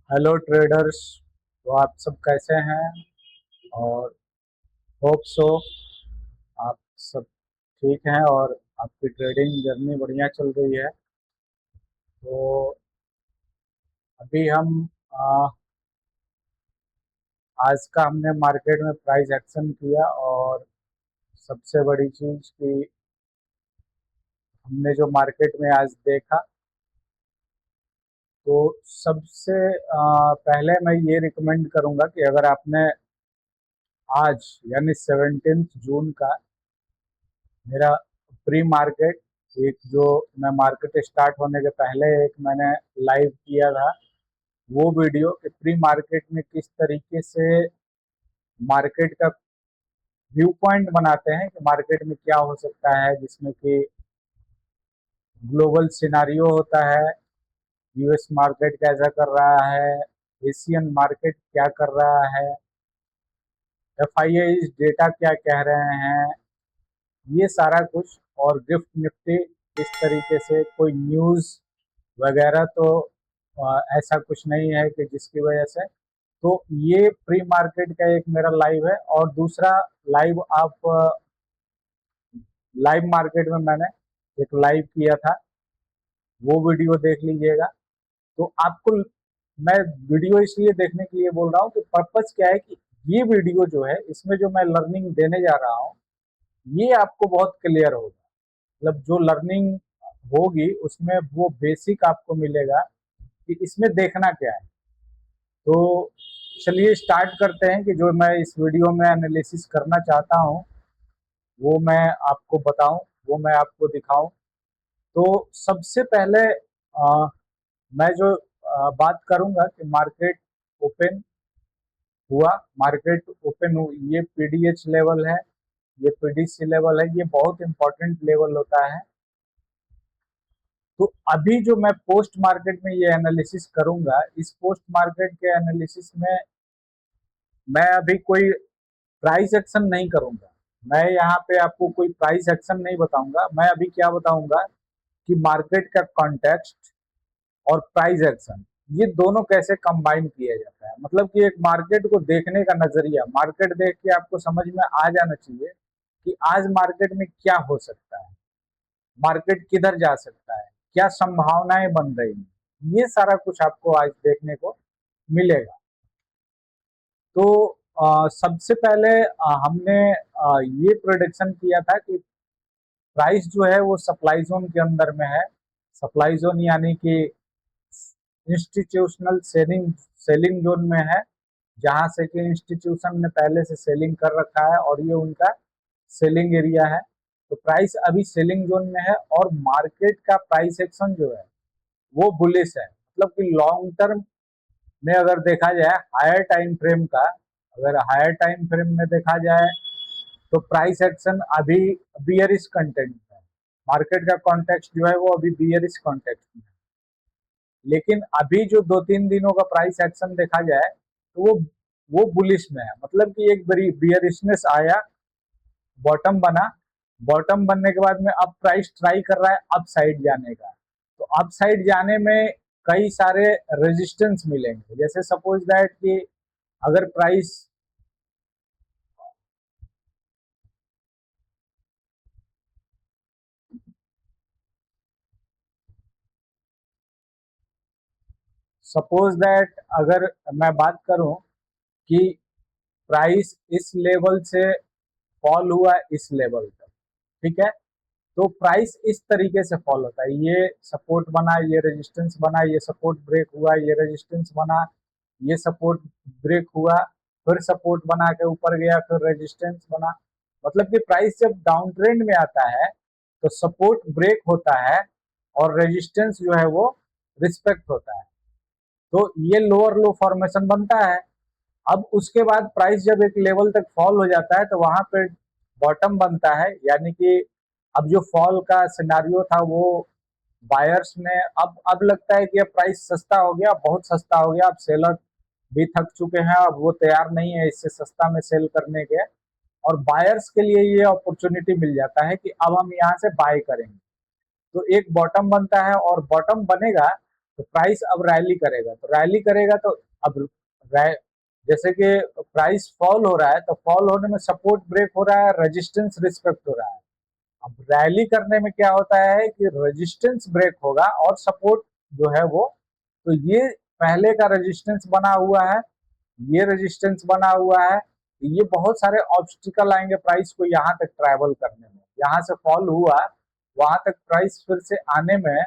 Hello traders. तो आप सब कैसे हैं? और होप सो आप सब ठीक हैं और आपकी ट्रेडिंग जर्नी बढ़िया चल रही है। तो अभी हम आ, आज का हमने मार्केट में प्राइस एक्शन किया और सबसे बड़ी चीज़ कि हमने जो मार्केट में आज देखा, तो सबसे पहले मैं ये रिकमेंड करूँगा कि अगर आपने आज यानी 17 जून का मेरा प्री मार्केट, एक जो मैं मार्केट स्टार्ट होने के पहले एक मैंने लाइव किया था, वो वीडियो कि प्री मार्केट में किस तरीके से मार्केट का व्यू पॉइंट बनाते हैं कि मार्केट में क्या हो सकता है, जिसमें कि ग्लोबल सिनारियो होता है, यूएस मार्केट कैसा कर रहा है, एशियन मार्केट क्या कर रहा है, एफआईआई डेटा क्या कह रहे हैं, ये सारा कुछ। और गिफ्ट निफ्टी इस तरीके से कोई न्यूज़ वगैरह तो ऐसा कुछ नहीं है कि जिसकी वजह से। तो ये प्री मार्केट का एक मेरा लाइव है। और दूसरा लाइव आप लाइव मार्केट में मैंने एक लाइव किया था, वो वीडियो देख लीजिएगा। तो आपको मैं वीडियो इसलिए देखने के लिए बोल रहा हूँ कि पर्पज क्या है कि ये वीडियो जो है, इसमें जो मैं लर्निंग देने जा रहा हूँ, ये आपको बहुत क्लियर होगा। मतलब जो लर्निंग होगी उसमें वो बेसिक आपको मिलेगा कि इसमें देखना क्या है। तो चलिए स्टार्ट करते हैं कि जो मैं इस वीडियो में एनालिसिस करना चाहता हूँ वो मैं आपको बताऊं, वो मैं आपको दिखाऊं। तो सबसे पहले मैं जो बात करूंगा कि मार्केट ओपन हुआ, मार्केट ओपन हुई, ये पीडीएच लेवल है, ये पीडीसी लेवल है, ये बहुत इंपॉर्टेंट लेवल होता है। तो अभी जो मैं पोस्ट मार्केट में ये एनालिसिस करूंगा, इस पोस्ट मार्केट के एनालिसिस में मैं अभी कोई प्राइस एक्शन नहीं करूंगा। मैं यहाँ पे आपको कोई प्राइस एक्शन नहीं बताऊंगा। मैं अभी क्या बताऊंगा कि मार्केट का कॉन्टेक्स्ट और प्राइस एक्शन, ये दोनों कैसे कंबाइन किया जाता है। मतलब कि एक मार्केट को देखने का नजरिया, मार्केट देख के आपको समझ में आ जाना चाहिए कि आज मार्केट में क्या हो सकता है, मार्केट किधर जा सकता है, क्या संभावनाएं बन रही हैं, ये सारा कुछ आपको आज देखने को मिलेगा। तो सबसे पहले हमने ये प्रोडिक्शन किया था कि प्राइस जो है वो सप्लाई जोन के अंदर में है। सप्लाई जोन यानी कि इंस्टीट्यूशनल सेलिंग सेलिंग जोन में है, जहां से कि इंस्टीट्यूशन ने पहले से सेलिंग कर रखा है और ये उनका सेलिंग एरिया है। तो प्राइस अभी सेलिंग जोन में है और मार्केट का प्राइस एक्शन जो है वो बुलिश है। मतलब कि लॉन्ग टर्म में अगर देखा जाए, हायर टाइम फ्रेम का, अगर हायर टाइम फ्रेम में देखा जाए तो प्राइस एक्शन अभी बियरिश कंटेंट में है। मार्केट का कॉन्टेक्स्ट जो है वो अभी बियरिश कॉन्टेक्स्ट में है। लेकिन अभी जो 2-3 दिनों का प्राइस एक्शन देखा जाए तो वो बुलिश में है। मतलब कि एक बड़ी बियरिशनेस आया, बॉटम बना, बॉटम बनने के बाद में अब प्राइस ट्राई कर रहा है अप साइड जाने का। तो अप साइड जाने में कई सारे रेजिस्टेंस मिलेंगे। जैसे सपोज दैट कि अगर प्राइस सपोज दैट अगर मैं बात करूं कि प्राइस इस लेवल से फॉल हुआ इस लेवल तक, ठीक है, तो प्राइस इस तरीके से फॉल होता है। ये सपोर्ट बना, ये रेजिस्टेंस बना, ये सपोर्ट ब्रेक हुआ, ये रेजिस्टेंस बना, ये सपोर्ट ब्रेक हुआ, फिर सपोर्ट बना के ऊपर गया, फिर रेजिस्टेंस बना। मतलब कि प्राइस जब डाउन ट्रेंड में आता है तो सपोर्ट ब्रेक होता है और रेजिस्टेंस जो है वो रिस्पेक्ट होता है। तो ये लोअर लो फॉर्मेशन बनता है। अब उसके बाद प्राइस जब एक लेवल तक फॉल हो जाता है तो वहां पे बॉटम बनता है। यानी कि अब जो फॉल का सिनारियो था वो बायर्स ने, अब लगता है कि अब प्राइस सस्ता हो गया, बहुत सस्ता हो गया, अब सेलर भी थक चुके हैं, अब वो तैयार नहीं है इससे सस्ता में सेल करने के। और बायर्स के लिए ये अपॉर्चुनिटी मिल जाता है कि अब हम यहाँ से बाय करेंगे। तो एक बॉटम बनता है और बॉटम बनेगा तो प्राइस अब रैली करेगा, तो रैली करेगा तो अब जैसे कि प्राइस फॉल हो रहा है तो फॉल होने में सपोर्ट ब्रेक हो रहा है, रेजिस्टेंस रिस्पेक्ट हो रहा है। अब रैली करने में क्या होता है कि रेजिस्टेंस ब्रेक होगा और सपोर्ट जो है वो, तो ये पहले का रेजिस्टेंस बना हुआ है, ये रेजिस्टेंस बना हुआ है, ये बहुत सारे ऑब्स्टिकल आएंगे प्राइस को यहाँ तक ट्रैवल करने में। यहाँ से फॉल हुआ वहां तक प्राइस फिर से आने में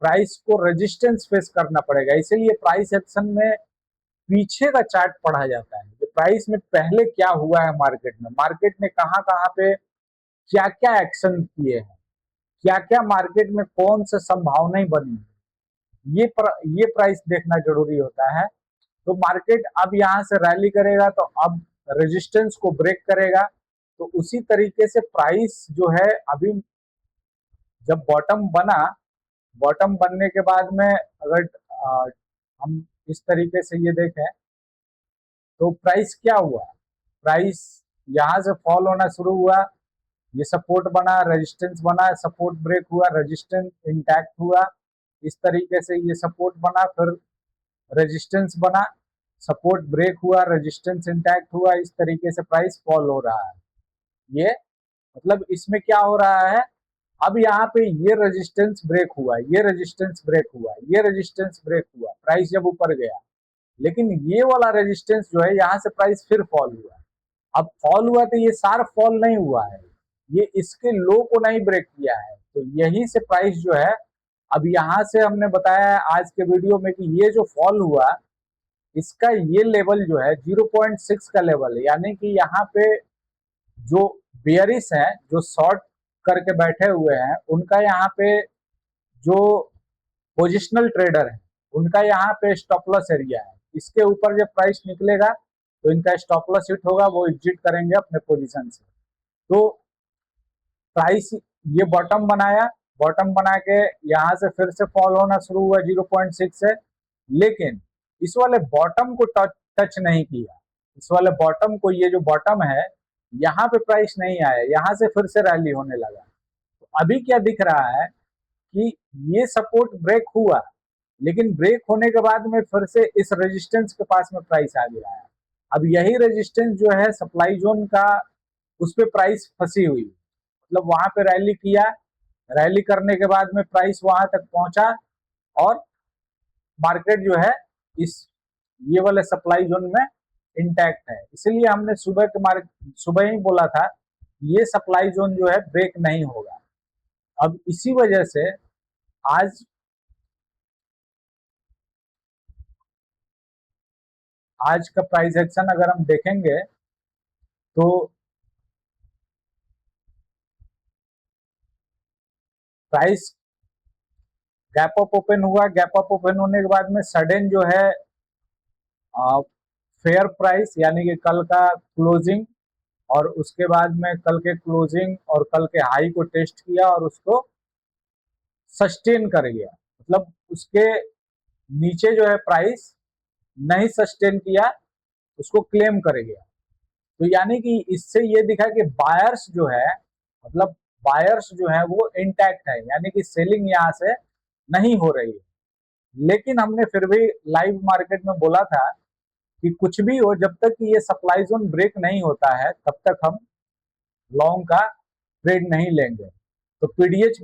प्राइस को रेजिस्टेंस फेस करना पड़ेगा। इसीलिए प्राइस एक्शन में पीछे का चार्ट पढ़ा जाता है कि प्राइस में पहले क्या हुआ है, मार्केट ने कहाँ कहाँ पे क्या क्या एक्शन किए हैं, क्या क्या मार्केट में कौन सा संभावनाएं बनी, ये प्राइस देखना जरूरी होता है। तो मार्केट अब यहाँ से रैली करेगा तो अब रेजिस्टेंस को ब्रेक करेगा, तो उसी तरीके से प्राइस जो है अभी जब बॉटम बना, बॉटम बनने के बाद में अगर हम इस तरीके से ये देखें तो प्राइस क्या हुआ, प्राइस यहाँ से फॉल होना शुरू हुआ, ये सपोर्ट बना, रेजिस्टेंस बना, सपोर्ट ब्रेक हुआ, रेजिस्टेंस इंटैक्ट हुआ, इस तरीके से ये सपोर्ट बना, फिर रेजिस्टेंस बना, सपोर्ट ब्रेक हुआ, रेजिस्टेंस इंटैक्ट हुआ, इस तरीके से प्राइस फॉल हो रहा है। ये मतलब इसमें क्या हो रहा है, अब यहाँ पे ये रेजिस्टेंस ब्रेक हुआ, ये रेजिस्टेंस ब्रेक हुआ, ये रेजिस्टेंस ब्रेक हुआ, प्राइस जब ऊपर गया, लेकिन ये वाला रेजिस्टेंस जो है यहाँ से प्राइस फिर फॉल हुआ। अब फॉल हुआ तो ये शार्प फॉल नहीं हुआ है, ये इसके लो को नहीं ब्रेक किया है, तो यही से प्राइस जो है, अब यहाँ से हमने बताया आज के वीडियो में कि ये जो फॉल हुआ इसका ये लेवल जो है 0.6 का लेवल है, यानी कि यहाँ पे जो बेयरिश है, जो शॉर्ट करके बैठे हुए हैं, उनका यहाँ पे जो पोजिशनल ट्रेडर है उनका यहाँ पे स्टॉप लॉस एरिया है। इसके ऊपर जब प्राइस निकलेगा तो इनका स्टॉप लॉस हिट होगा, वो एग्जिट करेंगे अपने पोजीशन से। तो प्राइस ये बॉटम बनाया, बॉटम बना के यहाँ से फिर से फॉल होना शुरू हुआ 0.6 से, लेकिन इस वाले बॉटम को टच नहीं किया, इस वाले बॉटम को, ये जो बॉटम है यहाँ पे प्राइस नहीं आया, यहाँ से फिर से रैली होने लगा। तो अभी क्या दिख रहा है कि ये सपोर्ट ब्रेक हुआ, लेकिन ब्रेक होने के बाद में फिर से इस रेजिस्टेंस के पास में प्राइस आ गया है। अब यही रेजिस्टेंस जो है सप्लाई जोन का, उस पर प्राइस फंसी हुई, मतलब वहां पे रैली किया, रैली करने के बाद में प्राइस वहां तक पहुंचा और मार्केट जो है इस ये वाले सप्लाई जोन में इंटैक्ट है। इसलिए हमने सुबह ही बोला था ये सप्लाई जोन जो है ब्रेक नहीं होगा। अब इसी वजह से आज का प्राइस एक्शन अगर हम देखेंगे तो प्राइस गैप अप ओपन हुआ, गैप अप ओपन होने के बाद में सडन जो है फेयर प्राइस यानी कि कल का क्लोजिंग और उसके बाद में कल के क्लोजिंग और कल के हाई को टेस्ट किया और उसको सस्टेन कर गया, मतलब उसके नीचे जो है प्राइस नहीं सस्टेन किया, उसको क्लेम कर गया। तो यानी कि इससे ये दिखा कि बायर्स जो है, मतलब बायर्स जो है वो इंटैक्ट है, यानी कि सेलिंग यहाँ से नहीं हो रही है। लेकिन हमने फिर भी लाइव मार्केट में बोला था कि कुछ भी हो, जब तक कि ये सप्लाई जोन ब्रेक नहीं होता है तब तक हम लॉन्ग का ट्रेड नहीं लेंगे। तो पीडीएच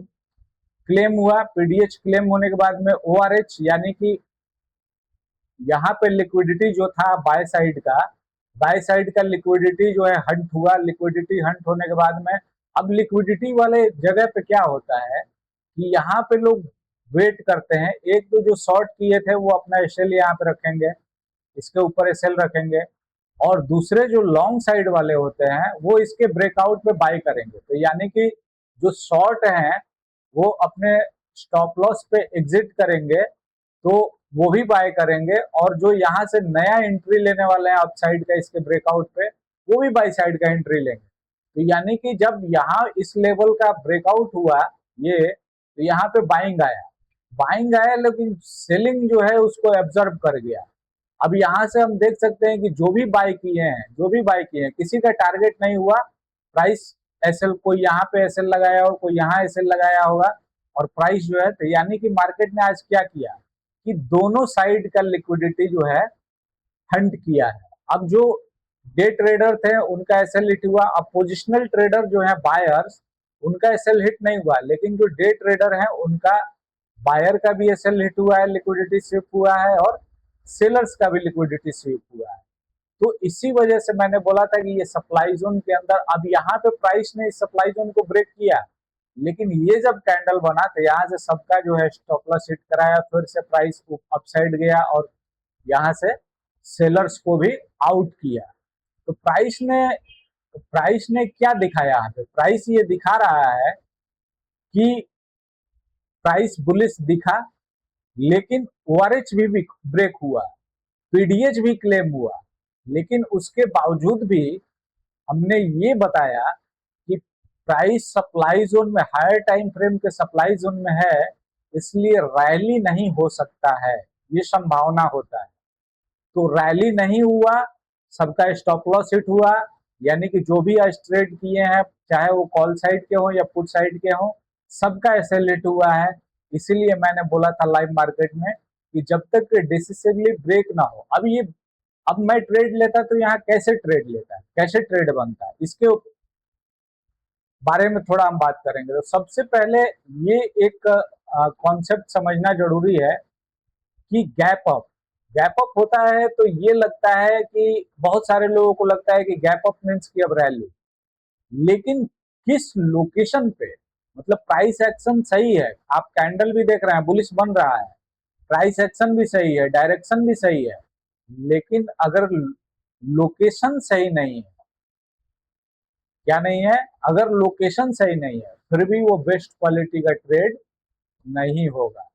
क्लेम हुआ, पीडीएच क्लेम होने के बाद में ओआरएच यानी कि यहाँ पे लिक्विडिटी जो था बाय साइड का लिक्विडिटी जो है हंट हुआ। लिक्विडिटी हंट होने के बाद में अब लिक्विडिटी वाले जगह पे क्या होता है कि यहाँ पे लोग वेट करते हैं, एक तो जो शॉर्ट किए थे वो अपना एसएल यहाँ पे रखेंगे, इसके ऊपर एसएल रखेंगे, और दूसरे जो लॉन्ग साइड वाले होते हैं वो इसके ब्रेकआउट पे बाय करेंगे। तो यानी कि जो शॉर्ट हैं वो अपने स्टॉप लॉस पे एग्जिट करेंगे तो वो भी बाय करेंगे, और जो यहाँ से नया एंट्री लेने वाले हैं अपसाइड का इसके ब्रेकआउट पे, वो भी बाय साइड का एंट्री लेंगे। तो यानी कि जब यहाँ इस लेवल का ब्रेकआउट हुआ ये, तो यहाँ पे बाइंग आया लेकिन सेलिंग जो है उसको एब्जॉर्ब कर गया। अब यहाँ से हम देख सकते हैं कि जो भी बाय किए हैं किसी का टारगेट नहीं हुआ, प्राइस एसएल, कोई यहाँ पे एसएल लगाया हो, कोई यहाँ एसएल लगाया होगा, और प्राइस जो है, तो यानी कि मार्केट ने आज क्या किया, कि दोनों साइड का लिक्विडिटी जो है हंट किया है। अब जो डे ट्रेडर थे उनका एसएल हिट हुआ, अब पोजिशनल ट्रेडर जो है बायर्स, उनका एसएल हिट नहीं हुआ, लेकिन जो डे ट्रेडर है उनका बायर का भी एसएल हिट हुआ है, लिक्विडिटी स्विप हुआ है, और सेलर्स का भी लिक्विडिटी स्विप हुआ है। तो इसी वजह से मैंने बोला था कि ये सप्लाई जोन के अंदर, अब यहाँ पे प्राइस ने इस सप्लाई जोन को ब्रेक किया, लेकिन ये जब कैंडल बना तो यहाँ से सबका जो है स्टॉप लॉस हिट कराया, फिर से प्राइस अपसाइड गया और यहाँ से सेलर्स को भी आउट किया। तो प्राइस ने क्या दिखाया यहाँ पे? प्राइस ये दिखा रहा है कि प्राइस बुलिश दिखा, लेकिन ओआरएच भी ब्रेक हुआ, पीडीएच भी क्लेम हुआ, लेकिन उसके बावजूद भी हमने ये बताया कि प्राइस सप्लाई जोन में, हायर टाइम फ्रेम के सप्लाई जोन में है, इसलिए रैली नहीं हो सकता है, ये संभावना होता है। तो रैली नहीं हुआ, सबका स्टॉप लॉस हिट हुआ, यानी कि जो भी आज ट्रेड किए हैं, चाहे वो कॉल साइड के हो या पुट साइड के हो, सबका एसएल हिट हुआ है। इसीलिए मैंने बोला था लाइव मार्केट में कि जब तक डिसिसिवली ब्रेक ना हो, अब मैं ट्रेड लेता तो यहाँ कैसे ट्रेड लेता है, कैसे ट्रेड बनता है, इसके बारे में थोड़ा हम बात करेंगे। तो सबसे पहले ये एक कॉन्सेप्ट समझना जरूरी है कि गैप अप होता है तो ये लगता है कि बहुत सारे लोगों को लगता है कि गैप अप मीन्स कि अब रैली, लेकिन किस लोकेशन पे, मतलब प्राइस एक्शन सही है, आप कैंडल भी देख रहे हैं बुलिश बन रहा है, प्राइस एक्शन भी सही है, डायरेक्शन भी सही है, लेकिन अगर लोकेशन सही नहीं है, क्या नहीं है, अगर लोकेशन सही नहीं है, फिर भी वो बेस्ट क्वालिटी का ट्रेड नहीं होगा।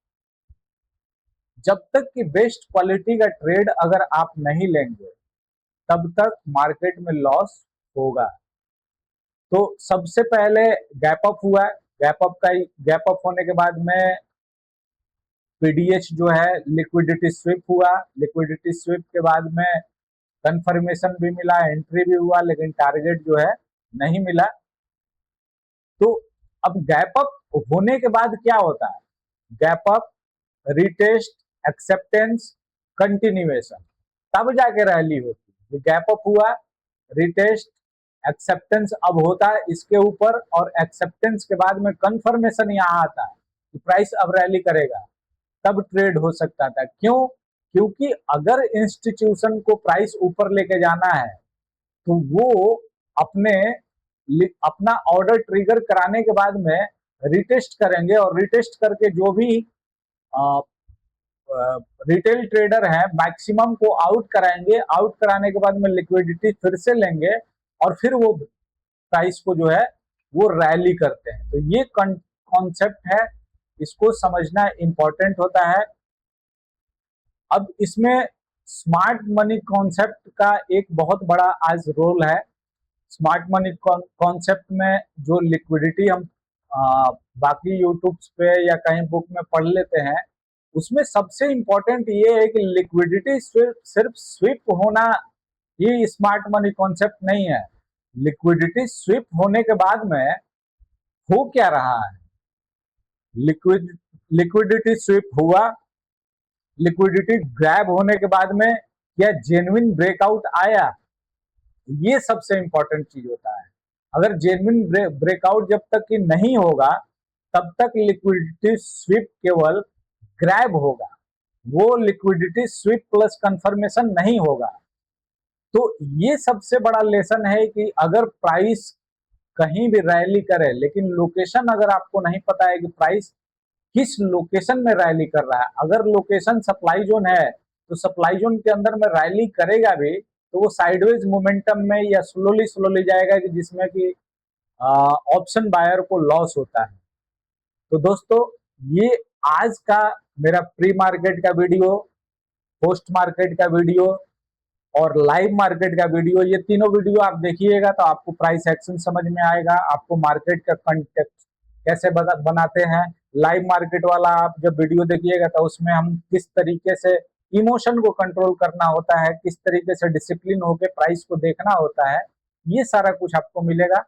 जब तक कि बेस्ट क्वालिटी का ट्रेड अगर आप नहीं लेंगे, तब तक मार्केट में लॉस होगा। तो सबसे पहले गैप अप हुआ, गैप अप होने के बाद में पीडीएच जो है लिक्विडिटी स्विप हुआ, लिक्विडिटी स्विप के बाद में कंफर्मेशन भी मिला, एंट्री भी हुआ, लेकिन टारगेट जो है नहीं मिला। तो अब गैप अप होने के बाद क्या होता है? Gap up, retest, acceptance, continuation, तब जाके रैली होती है। गैप अप हुआ, रिटेस्ट, एक्सेप्टेंस अब होता है इसके ऊपर, और एक्सेप्टेंस के बाद में कंफर्मेशन यहाँ आता है कि प्राइस अब रैली करेगा, तब ट्रेड हो सकता था। क्यों? क्योंकि अगर इंस्टीट्यूशन को प्राइस ऊपर लेके जाना है तो वो अपना ऑर्डर ट्रिगर कराने के बाद में रिटेस्ट करेंगे, और रिटेस्ट करके जो भी रिटेल ट्रेडर हैं मैक्सिमम को आउट कराएंगे, आउट कराने के बाद में लिक्विडिटी फिर से लेंगे, और फिर वो प्राइस को जो है वो रैली करते हैं। तो ये कॉन्सेप्ट है, इसको समझना इंपॉर्टेंट होता है। अब इसमें स्मार्ट मनी कॉन्सेप्ट का एक बहुत बड़ा आज रोल है। स्मार्ट मनी कॉन्सेप्ट में जो लिक्विडिटी हम बाकी यूट्यूब पे या कहीं बुक में पढ़ लेते हैं, उसमें सबसे इंपॉर्टेंट ये है कि लिक्विडिटी सिर्फ स्विप होना ही स्मार्ट मनी कॉन्सेप्ट नहीं है। लिक्विडिटी स्विप होने के बाद में हो क्या रहा है? लिक्विडिटी स्विप हुआ, लिक्विडिटी ग्रैब होने के बाद में क्या जेन्युइन ब्रेकआउट आया, ये सबसे इंपॉर्टेंट चीज होता है। अगर जेन्युइन ब्रेकआउट जब तक कि नहीं होगा, तब तक लिक्विडिटी स्विप केवल ग्रैब होगा, वो लिक्विडिटी स्विप प्लस कंफर्मेशन नहीं होगा। तो ये सबसे बड़ा लेसन है कि अगर प्राइस कहीं भी रैली करे, लेकिन लोकेशन अगर आपको नहीं पता है कि प्राइस किस लोकेशन में रैली कर रहा है, अगर लोकेशन सप्लाई जोन है तो सप्लाई जोन के अंदर में रैली करेगा भी तो वो साइडवेज मोमेंटम में या स्लोली जाएगा, कि जिसमें कि ऑप्शन बायर को लॉस होता है। तो दोस्तों, ये आज का मेरा प्री मार्केट का वीडियो, पोस्ट मार्केट का वीडियो और लाइव मार्केट का वीडियो, ये तीनों वीडियो आप देखिएगा तो आपको प्राइस एक्शन समझ में आएगा, आपको मार्केट का कंटेक्ट कैसे बनाते हैं। लाइव मार्केट वाला आप जब वीडियो देखिएगा तो उसमें हम किस तरीके से इमोशन को कंट्रोल करना होता है, किस तरीके से डिसिप्लिन होकर प्राइस को देखना होता है, ये सारा कुछ आपको मिलेगा।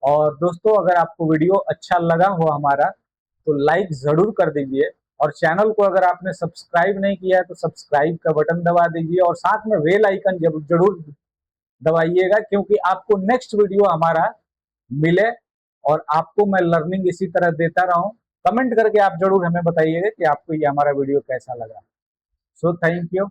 और दोस्तों, अगर आपको वीडियो अच्छा लगा हो हमारा तो लाइक जरूर कर दीजिए, और चैनल को अगर आपने सब्सक्राइब नहीं किया है तो सब्सक्राइब का बटन दबा दीजिए और साथ में बेल आइकन जरूर दबाइएगा, क्योंकि आपको नेक्स्ट वीडियो हमारा मिले और आपको मैं लर्निंग इसी तरह देता रहूं। कमेंट करके आप जरूर हमें बताइएगा कि आपको ये हमारा वीडियो कैसा लगा। So thank you.